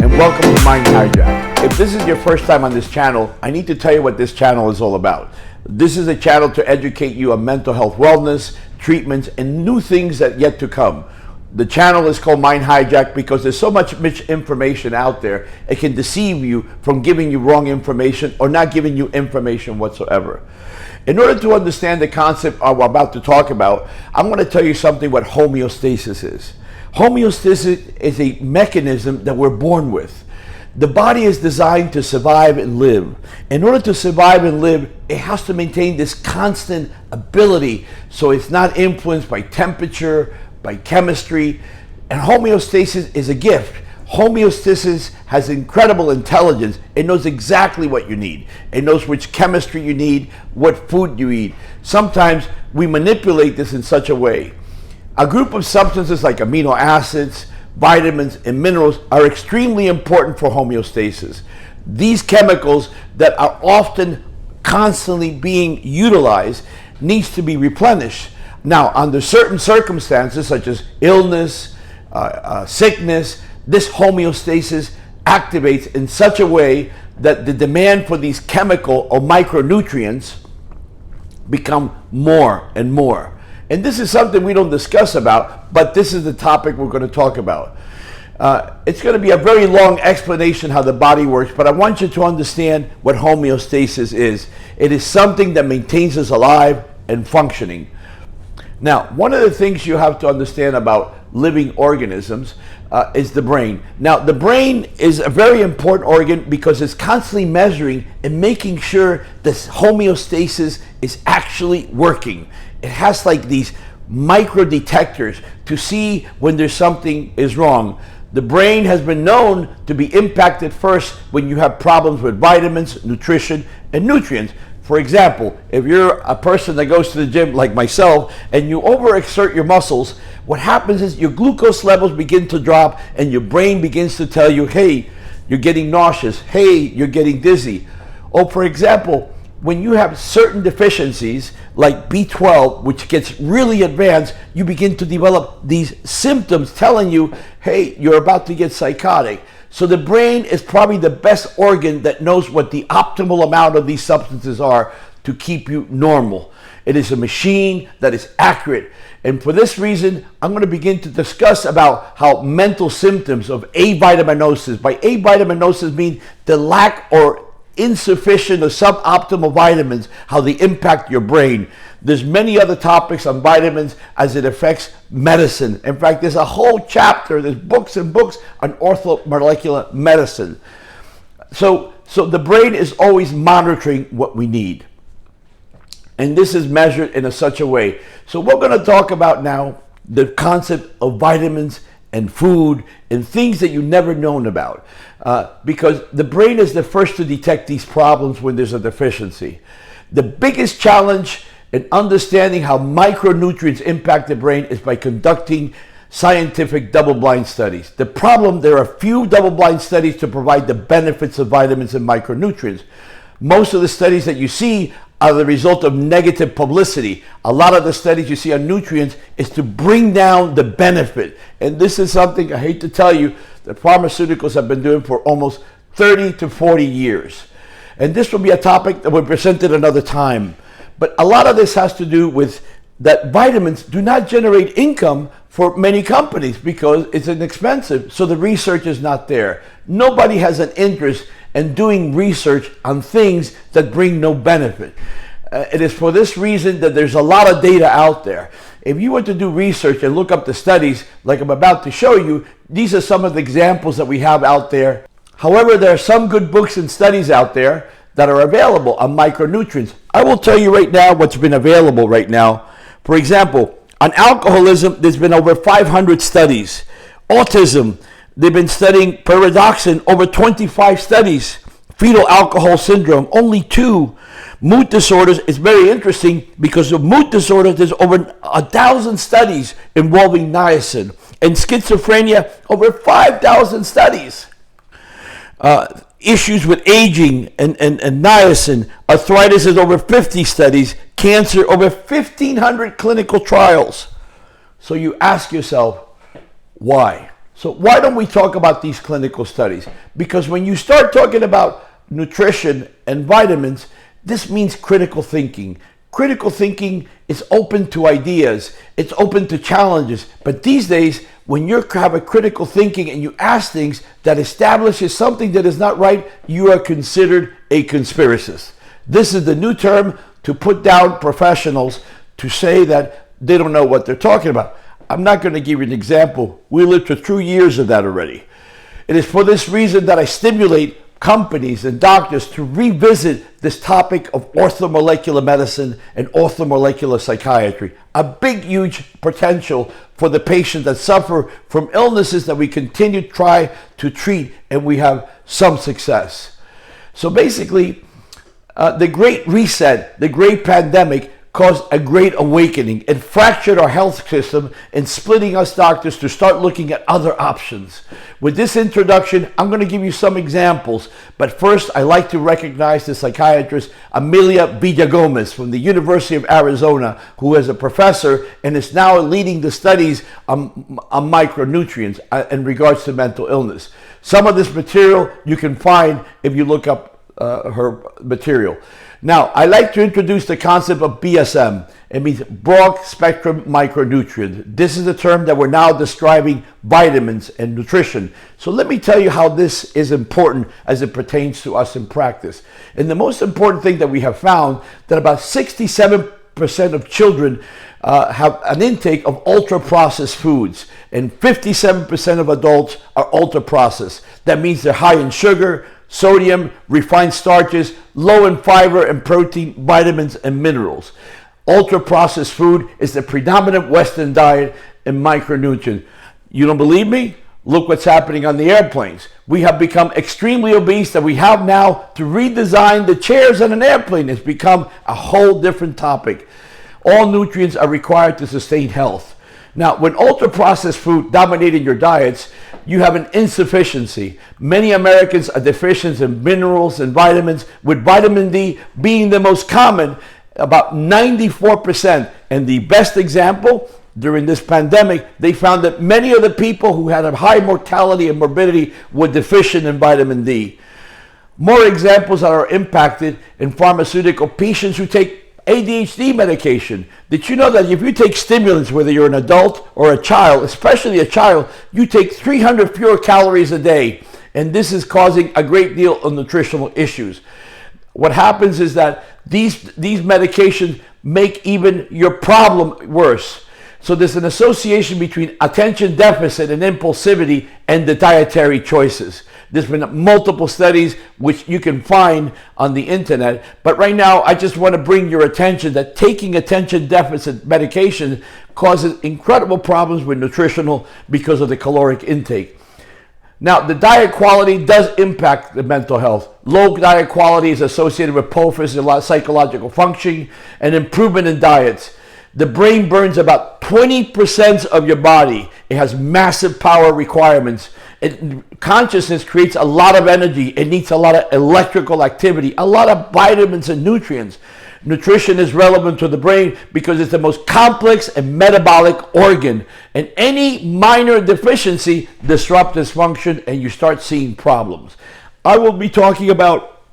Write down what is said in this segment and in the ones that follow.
and welcome to Mind Hijack. If this is your first time on this channel, I need to tell you what this channel is all about. This is a channel to educate you on mental health wellness, treatments, and new things that yet to come. The channel is called Mind Hijack because there's so much misinformation out there, it can deceive you from giving you wrong information or not giving you information whatsoever. In order to understand the concept I'm about to talk about, I'm going to tell you something what homeostasis is. Homeostasis is a mechanism that we're born with. The body is designed to survive and live. In order to survive and live, it has to maintain this constant ability so it's not influenced by temperature, by chemistry, and homeostasis is a gift. Homeostasis has incredible intelligence. It knows exactly what you need. It knows which chemistry you need, what food you eat. Sometimes we manipulate this in such a way. A group of substances like amino acids, vitamins, and minerals are extremely important for homeostasis. These chemicals that are often constantly being utilized needs to be replenished. Now, under certain circumstances, such as illness, sickness, this homeostasis activates in such a way that the demand for these chemical or micronutrients become more and more. And this is something we don't discuss about, but this is the topic we're going to talk about. It's going to be a very long explanation how the body works, but I want you to understand what homeostasis is. It is something that maintains us alive and functioning. Now, one of the things you have to understand about living organisms is the brain. Now, the brain is a very important organ because it's constantly measuring and making sure this homeostasis is actually working. It has like these micro detectors to see when there's something is wrong. The brain has been known to be impacted first when you have problems with vitamins, nutrition, and nutrients. For example, if you're a person that goes to the gym like myself and you overexert your muscles, what happens is your glucose levels begin to drop and your brain begins to tell you, hey, you're getting nauseous, hey, you're getting dizzy. Or for example, when you have certain deficiencies like B12, which gets really advanced, you begin to develop these symptoms telling you, hey, you're about to get psychotic. So the brain is probably the best organ that knows what the optimal amount of these substances are to keep you normal. It is a machine that is accurate. And for this reason, I'm going to begin to discuss about how mental symptoms of avitaminosis, by avitaminosis mean the lack or insufficient or suboptimal vitamins, how they impact your brain. There's many other topics on vitamins as it affects medicine. In fact, there's a whole chapter, there's books and books on orthomolecular medicine. So the brain is always monitoring what we need. And this is measured in such a way. So we're going to talk about now the concept of vitamins and food and things that you've never known about. Because the brain is the first to detect these problems when there's a deficiency. The biggest challenge in understanding how micronutrients impact the brain is by conducting scientific double-blind studies. The problem, there are few double-blind studies to provide the benefits of vitamins and micronutrients. Most of the studies that you see are the result of negative publicity. A lot of the studies you see on nutrients is to bring down the benefit. And this is something, I hate to tell you, that pharmaceuticals have been doing for almost 30 to 40 years. And this will be a topic that will be presented another time. But a lot of this has to do with that vitamins do not generate income for many companies because it's inexpensive. So the research is not there. Nobody has an interest in doing research on things that bring no benefit. It is for this reason that there's a lot of data out there. If you were to do research and look up the studies like I'm about to show you, these are some of the examples that we have out there. However, there are some good books and studies out there that are available on micronutrients. I will tell you right now what's been available right now. For example, on alcoholism, there's been over 500 studies. Autism, they've been studying pyridoxine, over 25 studies. Fetal alcohol syndrome, only 2. Mood disorders is very interesting because of mood disorders, there's over 1,000 studies involving niacin. And schizophrenia, over 5,000 studies. Issues with aging and niacin. Arthritis is over 50 studies. Cancer, over 1,500 clinical trials. So you ask yourself, why? So why don't we talk about these clinical studies? Because when you start talking about nutrition and vitamins, this means critical thinking. Critical thinking is open to ideas, it's open to challenges. But these days, when you have a critical thinking and you ask things that establishes something that is not right, you are considered a conspiracist. This is the new term to put down professionals to say that they don't know what they're talking about. I'm not going to give you an example. We lived through 2 years of that already. It is for this reason that I stimulate companies and doctors to revisit this topic of orthomolecular medicine and orthomolecular psychiatry. A big, huge potential for the patients that suffer from illnesses that we continue to try to treat, and we have some success. So basically, the Great Reset, the Great Pandemic, caused a great awakening. It fractured our health system and splitting us doctors to start looking at other options. With this introduction, I'm going to give you some examples, but first I like to recognize the psychiatrist Amelia Villagomez from the University of Arizona, who is a professor and is now leading the studies on micronutrients in regards to mental illness. Some of this material you can find if you look up her material. Now, I like to introduce the concept of BSM. It means broad spectrum micronutrient. This is the term that we're now describing vitamins and nutrition. So let me tell you how this is important as it pertains to us in practice. And the most important thing that we have found that about 67% of children have an intake of ultra-processed foods, and 57% of adults are ultra-processed. That means they're high in sugar, sodium, refined starches, low in fiber and protein, vitamins, and minerals. Ultra-processed food is the predominant Western diet in micronutrients. You don't believe me? Look what's happening on the airplanes. We have become extremely obese, that we have now to redesign the chairs on an airplane. It's become a whole different topic. All nutrients are required to sustain health. Now, when ultra-processed food dominated your diets, you have an insufficiency. Many Americans are deficient in minerals and vitamins, with vitamin D being the most common, about 94%. And the best example, during this pandemic, they found that many of the people who had a high mortality and morbidity were deficient in vitamin D. More examples that are impacted in pharmaceutical patients who take ADHD medication. Did you know that if you take stimulants, whether you're an adult or a child, especially a child, you take 300 fewer calories a day, and this is causing a great deal of nutritional issues. What happens is that these medications make even your problem worse. So there's an association between attention deficit and impulsivity and the dietary choices. There's been multiple studies which you can find on the internet, but right now I just want to bring your attention that taking attention deficit medication causes incredible problems with nutritional because of the caloric intake. Now, the diet quality does impact the mental health. Low diet quality is associated with poor psychological functioning and improvement in diets. The brain burns about 20% of your body. It has massive power requirements. Consciousness creates a lot of energy. It needs a lot of electrical activity, a lot of vitamins and nutrients. Nutrition is relevant to the brain because it's the most complex and metabolic organ. And any minor deficiency disrupts its function and you start seeing problems. I will be talking about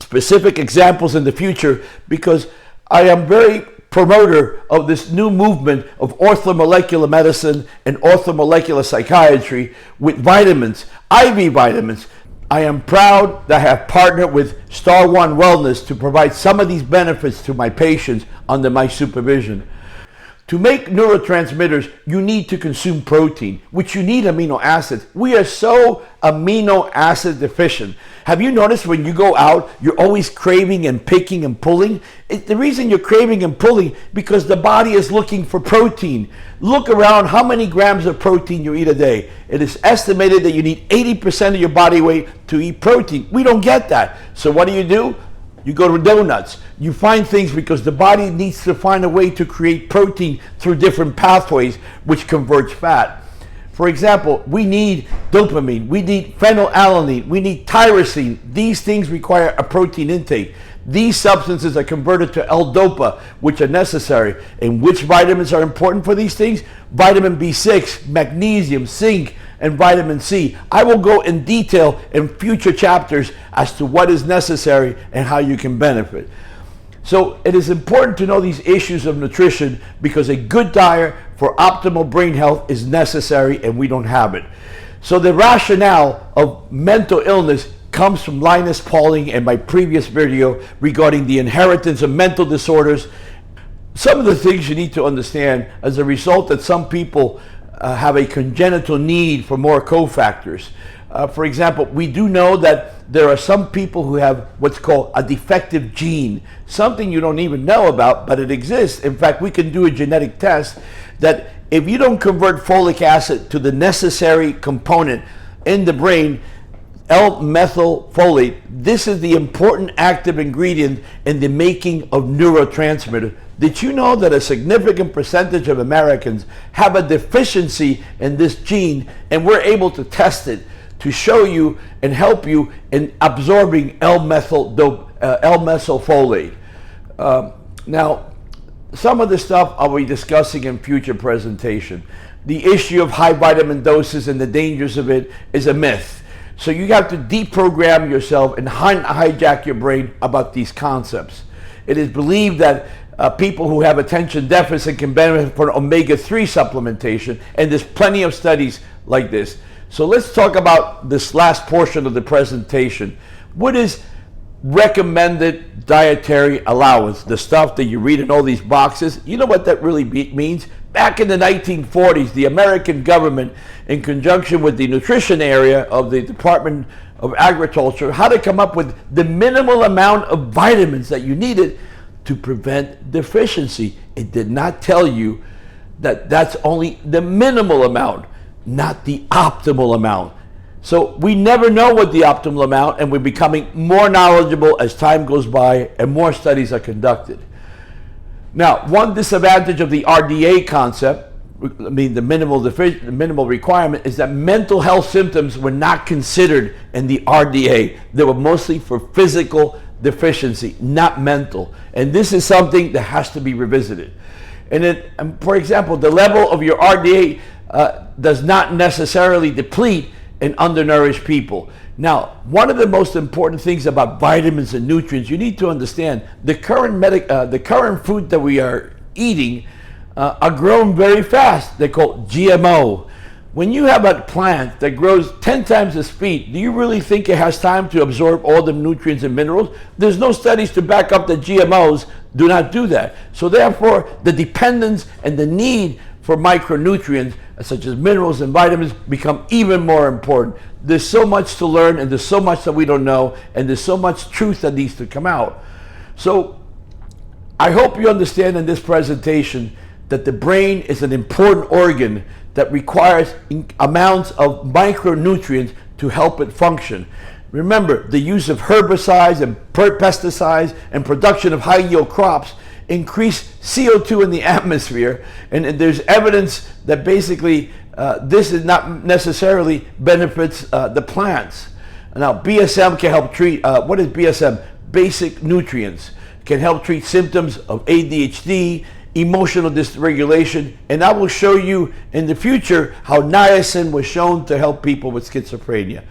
specific examples in the future because I am very promoter of this new movement of orthomolecular medicine and orthomolecular psychiatry with vitamins, IV vitamins. I am proud that I have partnered with Star One Wellness to provide some of these benefits to my patients under my supervision. To make neurotransmitters, you need to consume protein, which you need amino acids. We are so amino acid deficient. Have you noticed when you go out, you're always craving and picking and pulling? The reason you're craving and pulling because the body is looking for protein. Look around how many grams of protein you eat a day. It is estimated that you need 80% of your body weight to eat protein. We don't get that. So what do? You go to donuts. You find things because the body needs to find a way to create protein through different pathways which converts fat. For example, we need dopamine, we need phenylalanine, we need tyrosine. These things require a protein intake. These substances are converted to L-DOPA, which are necessary. And which vitamins are important for these things? Vitamin B6, magnesium, zinc, and vitamin C. I will go in detail in future chapters as to what is necessary and how you can benefit. So it is important to know these issues of nutrition because a good diet for optimal brain health is necessary and we don't have it. So the rationale of mental illness comes from Linus Pauling and my previous video regarding the inheritance of mental disorders. Some of the things you need to understand as a result that some people have a congenital need for more cofactors. For example, we do know that there are some people who have what's called a defective gene, something you don't even know about, but it exists. In fact, we can do a genetic test that if you don't convert folic acid to the necessary component in the brain, L-methylfolate, this is the important active ingredient in the making of neurotransmitters. Did you know that a significant percentage of Americans have a deficiency in this gene, and we're able to test it to show you and help you in absorbing L-methylfolate. Now, some of the stuff I'll be discussing in future presentation. The issue of high vitamin doses and the dangers of it is a myth. So you have to deprogram yourself and hijack your brain about these concepts. It is believed that people who have attention deficit can benefit from omega-3 supplementation, and there's plenty of studies like this. So let's talk about this last portion of the presentation. What is recommended dietary allowance? The stuff that you read in all these boxes. You know what that really means? Back in the 1940s, the American government, in conjunction with the nutrition area of the Department of Agriculture, had to come up with the minimal amount of vitamins that you needed to prevent deficiency. It did not tell you that that's only the minimal amount, not the optimal amount. So we never know what the optimal amount, and we're becoming more knowledgeable as time goes by and more studies are conducted. Now, one disadvantage of the RDA concept, I mean the minimal requirement, is that mental health symptoms were not considered in the RDA. They were mostly for physical deficiency, not mental. And this is something that has to be revisited. And for example, the level of your RDA does not necessarily deplete in undernourished people. Now, one of the most important things about vitamins and nutrients, you need to understand the current food that we are eating are grown very fast. They're called GMO. When you have a plant that grows 10 times the speed, do you really think it has time to absorb all the nutrients and minerals? There's no studies to back up that GMOs do not do that. So therefore, the dependence and the need for micronutrients, such as minerals and vitamins, become even more important. There's so much to learn, and there's so much that we don't know, and there's so much truth that needs to come out. So I hope you understand in this presentation that the brain is an important organ that requires amounts of micronutrients to help it function. Remember, the use of herbicides and pesticides and production of high-yield crops increase CO2 in the atmosphere, and there's evidence that basically this is not necessarily benefits the plants. Now, BSM can help treat, what is BSM? Basic nutrients. Can help treat symptoms of ADHD, emotional dysregulation, and I will show you in the future how niacin was shown to help people with schizophrenia.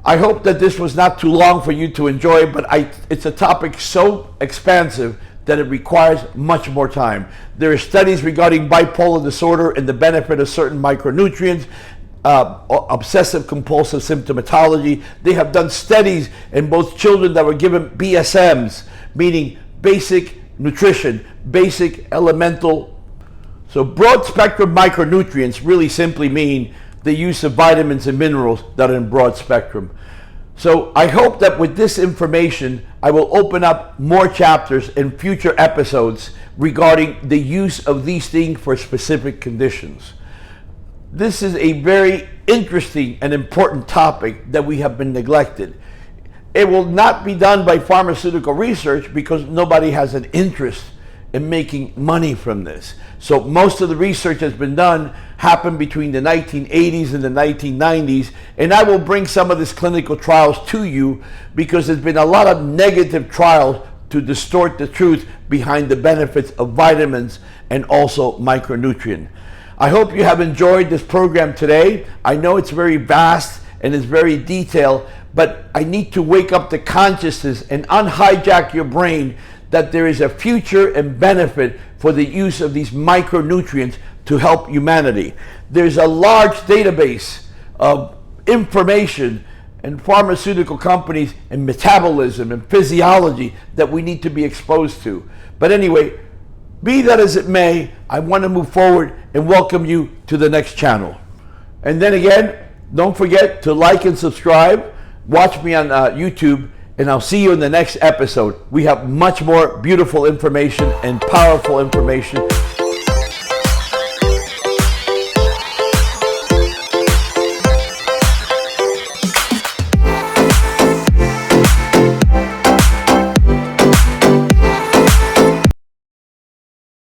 I hope that this was not too long for you to enjoy, but it's a topic so expansive that it requires much more time. There are studies regarding bipolar disorder and the benefit of certain micronutrients, obsessive compulsive symptomatology. They have done studies in both children that were given BSMs, meaning basic nutrition, basic elemental. So broad spectrum micronutrients really simply mean the use of vitamins and minerals that are in broad spectrum. So I hope that with this information, I will open up more chapters in future episodes regarding the use of these things for specific conditions. This is a very interesting and important topic that we have been neglected. It will not be done by pharmaceutical research because nobody has an interest in making money from this. So most of the research that's been done happened between the 1980s and the 1990s, and I will bring some of these clinical trials to you because there's been a lot of negative trials to distort the truth behind the benefits of vitamins and also micronutrient. I hope you have enjoyed this program today. I know it's very vast and it's very detailed, but I need to wake up the consciousness and unhijack your brain that there is a future and benefit for the use of these micronutrients to help humanity. There's a large database of information and pharmaceutical companies and metabolism and physiology that we need to be exposed to. But anyway, be that as it may, I want to move forward and welcome you to the next channel. And then again, don't forget to like and subscribe. Watch me on YouTube, and I'll see you in the next episode. We have much more beautiful information and powerful information